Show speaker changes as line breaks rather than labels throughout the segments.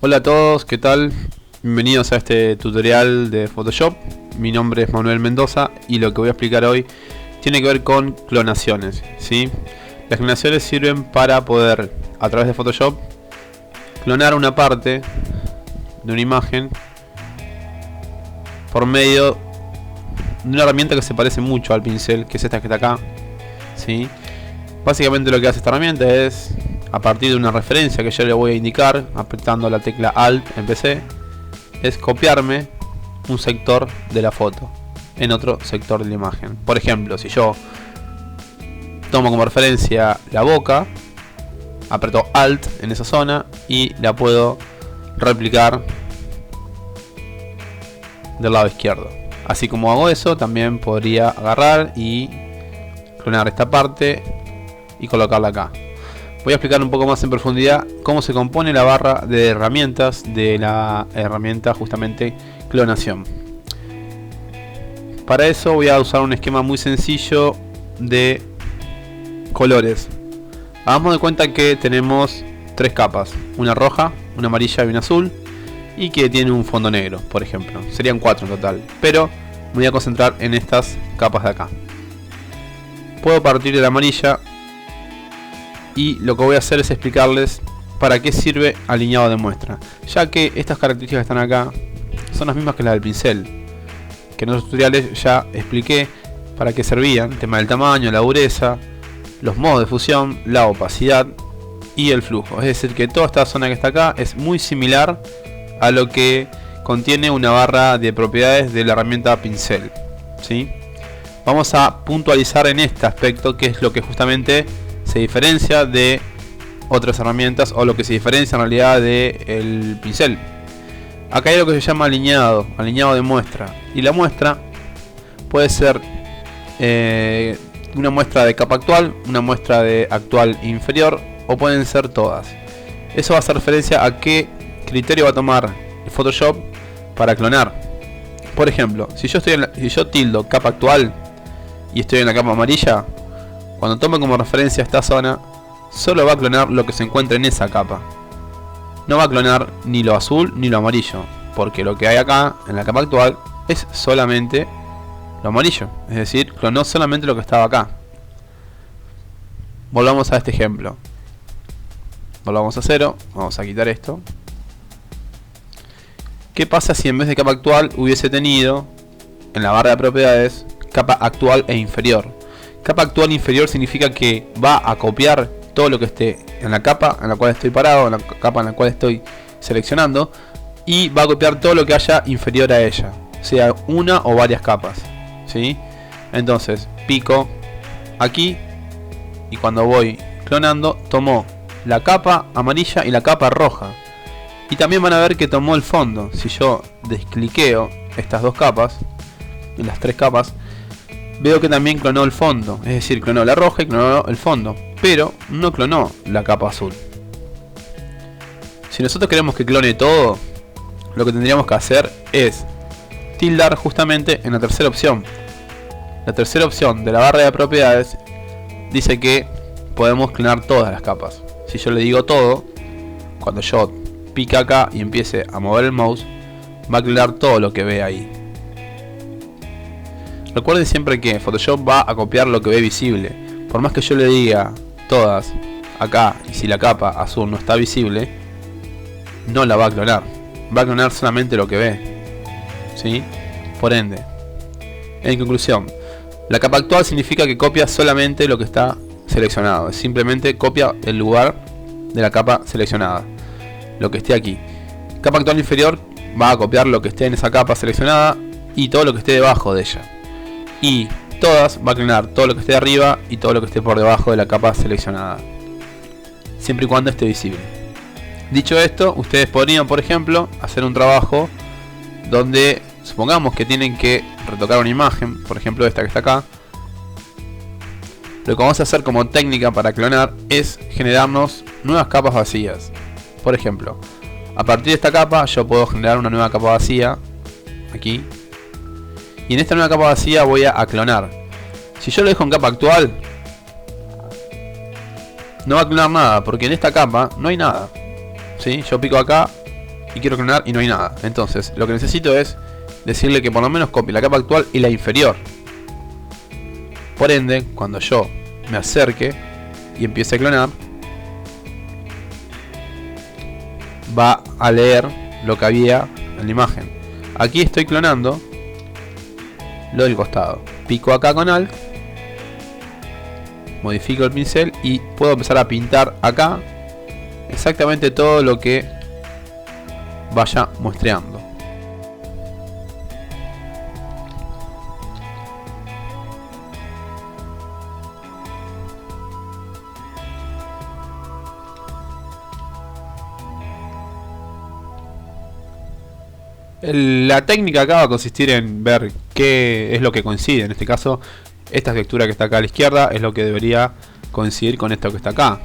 Hola a todos, ¿qué tal? Bienvenidos a este tutorial de Photoshop. Mi nombre es Manuel Mendoza y lo que voy a explicar hoy tiene que ver con clonaciones, ¿sí? Las clonaciones sirven para poder, a través de Photoshop, clonar una parte de una imagen por medio de una herramienta que se parece mucho al pincel, que es esta que está acá, ¿sí? Básicamente lo que hace esta herramienta es, a partir de una referencia que yo le voy a indicar apretando la tecla Alt en PC, es copiarme un sector de la foto en otro sector de la imagen. Por ejemplo, si yo tomo como referencia la boca, aprieto Alt en esa zona y la puedo replicar del lado izquierdo. Así como hago eso, también podría agarrar y clonar esta parte y colocarla acá. Voy a explicar un poco más en profundidad cómo se compone la barra de herramientas de la herramienta justamente clonación. Para eso voy a usar un esquema muy sencillo de colores. Hagamos de cuenta que tenemos tres capas, una roja, una amarilla y una azul, y que tiene un fondo negro, por ejemplo. Serían 4 en total, pero me voy a concentrar en estas capas de acá. Puedo partir de la amarilla y lo que voy a hacer es explicarles para qué sirve alineado de muestra, ya que estas características que están acá son las mismas que las del pincel, que en otros tutoriales ya expliqué para qué servían: el tema del tamaño, la dureza, los modos de fusión, la opacidad y el flujo. Es decir, que toda esta zona que está acá es muy similar a lo que contiene una barra de propiedades de la herramienta pincel, ¿sí? Vamos a puntualizar en este aspecto, que es lo que justamente se diferencia de otras herramientas, o lo que se diferencia en realidad del pincel. Acá hay lo que se llama alineado de muestra, y la muestra puede ser una muestra de capa actual, una muestra de actual inferior, o pueden ser todas. Eso va a hacer referencia a qué criterio va a tomar el Photoshop para clonar. Por ejemplo, si yo tildo capa actual y estoy en la capa amarilla, cuando tome como referencia esta zona, solo va a clonar lo que se encuentra en esa capa. No va a clonar ni lo azul ni lo amarillo, porque lo que hay acá en la capa actual es solamente lo amarillo. Es decir, clonó solamente lo que estaba acá. Volvamos a este ejemplo. Volvamos a 0. Vamos a quitar esto. ¿Qué pasa si en vez de capa actual hubiese tenido en la barra de propiedades capa actual e inferior? Capa actual e inferior significa que va a copiar todo lo que esté en la capa en la cual estoy parado, en la capa en la cual estoy seleccionando, y va a copiar todo lo que haya inferior a ella, sea una o varias capas, ¿sí? Entonces pico aquí y cuando voy clonando tomó la capa amarilla y la capa roja. Y también van a ver que tomó el fondo. Si yo descliqueo estas dos capas, las tres capas, veo que también clonó el fondo. Es decir, clonó la roja y clonó el fondo, pero no clonó la capa azul. Si nosotros queremos que clone todo, lo que tendríamos que hacer es tildar justamente en la tercera opción. La tercera opción de la barra de propiedades dice que podemos clonar todas las capas. Si yo le digo todo, cuando yo pica acá y empiece a mover el mouse, va a clonar todo lo que ve ahí. Recuerde siempre que Photoshop va a copiar lo que ve visible. Por más que yo le diga todas acá, y si la capa azul no está visible, no la va a clonar. Va a clonar solamente lo que ve, ¿sí? Por ende, en conclusión, la capa actual significa que copia solamente lo que está seleccionado. Simplemente copia el lugar de la capa seleccionada, lo que esté aquí. Capa actual inferior va a copiar lo que esté en esa capa seleccionada y todo lo que esté debajo de ella. Y todas va a clonar todo lo que esté arriba y todo lo que esté por debajo de la capa seleccionada, siempre y cuando esté visible. Dicho esto, ustedes podrían, por ejemplo, hacer un trabajo donde supongamos que tienen que retocar una imagen, por ejemplo esta que está acá. Lo que vamos a hacer como técnica para clonar es generarnos nuevas capas vacías. Por ejemplo, a partir de esta capa yo puedo generar una nueva capa vacía aquí, y en esta nueva capa vacía voy a clonar. Si yo lo dejo en capa actual, no va a clonar nada, porque en esta capa no hay nada, ¿sí? Yo pico acá y quiero clonar y no hay nada. Entonces lo que necesito es decirle que por lo menos copie la capa actual y la inferior. Por ende, cuando yo me acerque y empiece a clonar, va a leer lo que había en la imagen. Aquí estoy clonando lo del costado. Pico acá con Alt, modifico el pincel y puedo empezar a pintar acá exactamente todo lo que vaya muestreando. La técnica acá va a consistir en ver qué es lo que coincide. En este caso, esta textura que está acá a la izquierda es lo que debería coincidir con esto que está acá.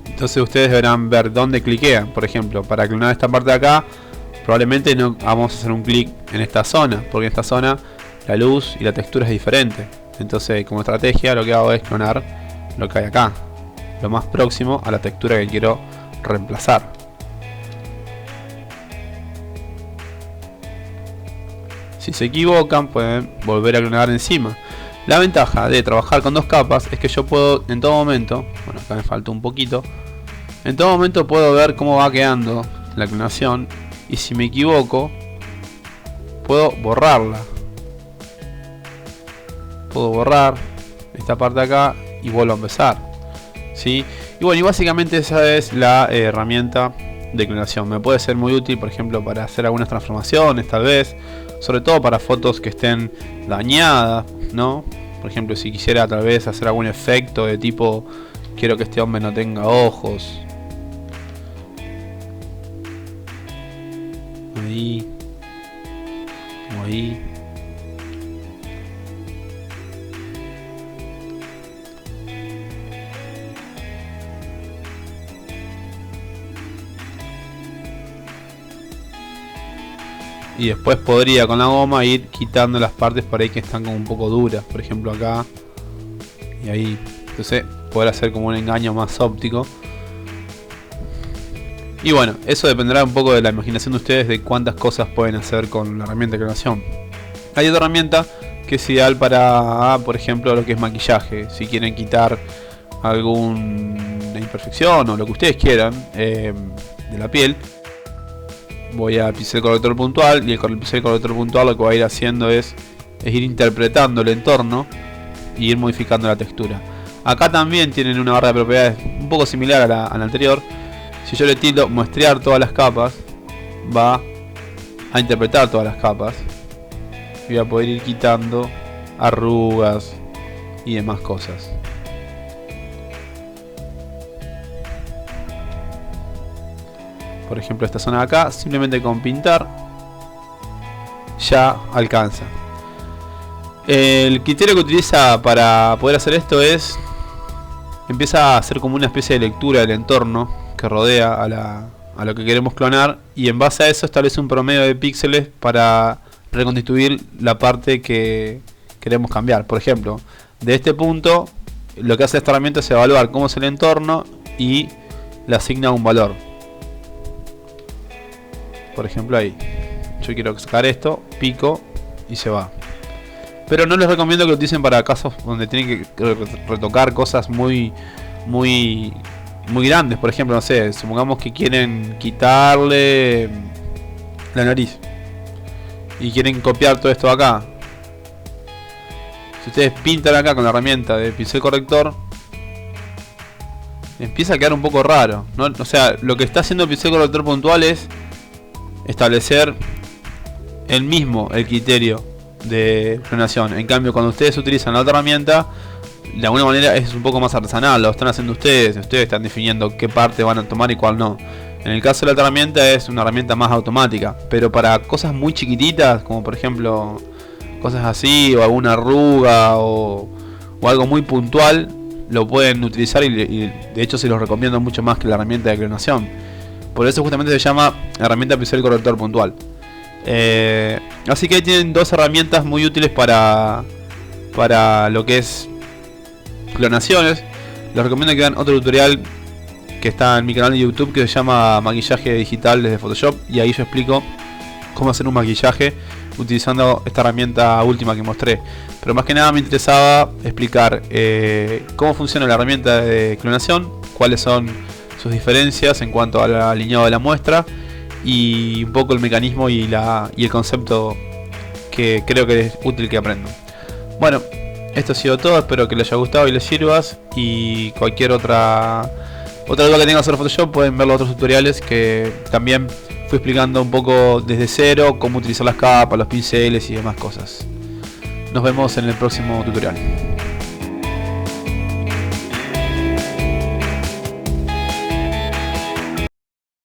Entonces ustedes deberán ver dónde cliquean. Por ejemplo, para clonar esta parte de acá, probablemente no vamos a hacer un clic en esta zona, porque en esta zona la luz y la textura es diferente. Entonces, como estrategia, lo que hago es clonar lo que hay acá, lo más próximo a la textura que quiero reemplazar. Si se equivocan, pueden volver a clonar encima. La ventaja de trabajar con dos capas es que yo puedo en todo momento, bueno, acá me falta un poquito, en todo momento puedo ver cómo va quedando la clonación, y si me equivoco puedo borrarla. Puedo borrar esta parte de acá y vuelvo a empezar, ¿sí? Y bueno, y básicamente esa es la herramienta de clonación. Me puede ser muy útil, por ejemplo, para hacer algunas transformaciones, tal vez, sobre todo para fotos que estén dañadas, ¿no? Por ejemplo, si quisiera tal vez hacer algún efecto de tipo, quiero que este hombre no tenga ojos. Ahí. Como ahí. Y después podría con la goma ir quitando las partes por ahí que están como un poco duras. Por ejemplo acá. Y ahí. Entonces poder hacer como un engaño más óptico. Y bueno, eso dependerá un poco de la imaginación de ustedes, de cuántas cosas pueden hacer con la herramienta de clonación. Hay otra herramienta que es ideal para, por ejemplo, lo que es maquillaje. Si quieren quitar alguna imperfección o lo que ustedes quieran de la piel. Voy a pincel corrector puntual, y el pincel corrector puntual lo que va a ir haciendo es ir interpretando el entorno y ir modificando la textura. Acá también tienen una barra de propiedades un poco similar a la anterior. Si yo le tildo muestrear todas las capas, va a interpretar todas las capas y voy a poder ir quitando arrugas y demás cosas. Por ejemplo, esta zona de acá, simplemente con pintar ya alcanza. El criterio que utiliza para poder hacer esto es, empieza a hacer como una especie de lectura del entorno que rodea a lo que queremos clonar, y en base a eso establece un promedio de píxeles para reconstituir la parte que queremos cambiar. Por ejemplo, de este punto, lo que hace esta herramienta es evaluar cómo es el entorno y le asigna un valor. Por ejemplo ahí, yo quiero sacar esto, pico y se va. Pero no les recomiendo que lo utilicen para casos donde tienen que retocar cosas muy grandes. Por ejemplo, no sé, supongamos que quieren quitarle la nariz y quieren copiar todo esto de acá. Si ustedes pintan acá con la herramienta de pincel corrector, empieza a quedar un poco raro, ¿no? O sea, lo que está haciendo el pincel corrector puntual es establecer el criterio de clonación. En cambio, cuando ustedes utilizan la otra herramienta, de alguna manera es un poco más artesanal, lo están haciendo ustedes están definiendo qué parte van a tomar y cuál no. En el caso de la otra herramienta es una herramienta más automática, pero para cosas muy chiquititas, como por ejemplo cosas así, o alguna arruga o algo muy puntual, lo pueden utilizar y de hecho se los recomiendo mucho más que la herramienta de clonación. Por eso justamente se llama herramienta pincel corrector puntual. Así que ahí tienen dos herramientas muy útiles para lo que es clonaciones. Les recomiendo que vean otro tutorial que está en mi canal de YouTube, que se llama Maquillaje Digital desde Photoshop, y ahí yo explico cómo hacer un maquillaje utilizando esta herramienta última que mostré. Pero más que nada me interesaba explicar cómo funciona la herramienta de clonación, cuáles son sus diferencias en cuanto al alineado de la muestra, y un poco el mecanismo y el concepto que creo que es útil que aprendan. Bueno, esto ha sido todo, espero que les haya gustado y les sirvas, y cualquier otra duda que tengan sobre Photoshop pueden ver los otros tutoriales que también fui explicando un poco desde cero cómo utilizar las capas, los pinceles y demás cosas. Nos vemos en el próximo tutorial.